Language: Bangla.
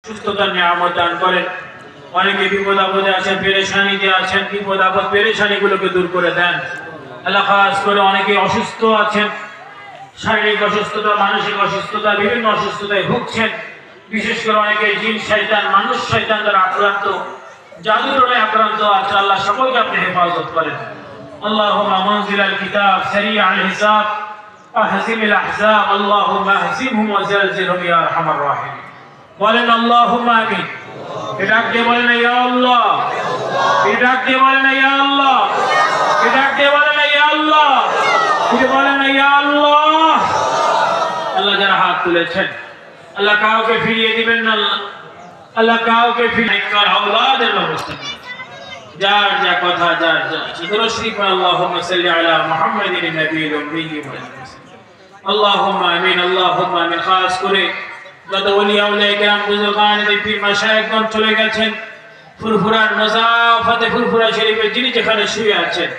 সুস্থতার নিয়ামত দান করেন। অনেকে বিপদ আপদে আছেন, পেরেশানিতে আছেন, বিপদ আপদ পেরেশানিগুলোকে দূর করে দেন। আল্লাহ খাস করে অনেকে অসুস্থ আছেন, শারীরিক অসুস্থতা, মানসিক অসুস্থতা, বিভিন্ন অসুস্থতায় ভুগছেন। বিশেষ করে অনেকে জিন শয়তান, মানুষ শয়তান দ্বারা আক্রান্ত, জাদুর রোগে আক্রান্ত আছে। আল্লাহ সকলকে আপনি হেফাজত করেন। আল্লাহুম্মা মুনজিলাল কিতাব, সারিআল হিসাব, আহজিমিল আহজাব, আল্লাহুম্মা আহজিমহুম ওয়া জালজিলহুম ইয়া আরহামার রাহিমিন। বলেন আল্লাহুম্মা আমিন। ডাক দিয়ে বলেন ইয়া আল্লাহ, ডাক দিয়ে বলেন ইয়া আল্লাহ, ডাক দিয়ে বলেন ইয়া আল্লাহ, বলেন ইয়া আল্লাহ। আল্লাহ যারা হাত তুলেছেন, আল্লাহ কাউকে ফিরিয়ে দিবেন না। আল্লাহ কাউকে ফিরিয়ে করার আওলাদের ব্যবস্থা, যার যা কথা, যার যা দরুদ শরীফ, আল্লাহুম্মা সাল্লি আলা মুহাম্মাদিন নবিয়্যিল উম্মি ওয়া আল্লাহুম্মা আমিন। আল্লাহুম্মা আমিন। খাস করে যত ওলি আউলিয়া কিরাম, বুজুর্গান, পীর মাশায়েখগণ চলে গেছেন ফুরফুরার নজাফাতে ফুরফুরা শরীফে, যিনি যেখানে শুয়ে আছেন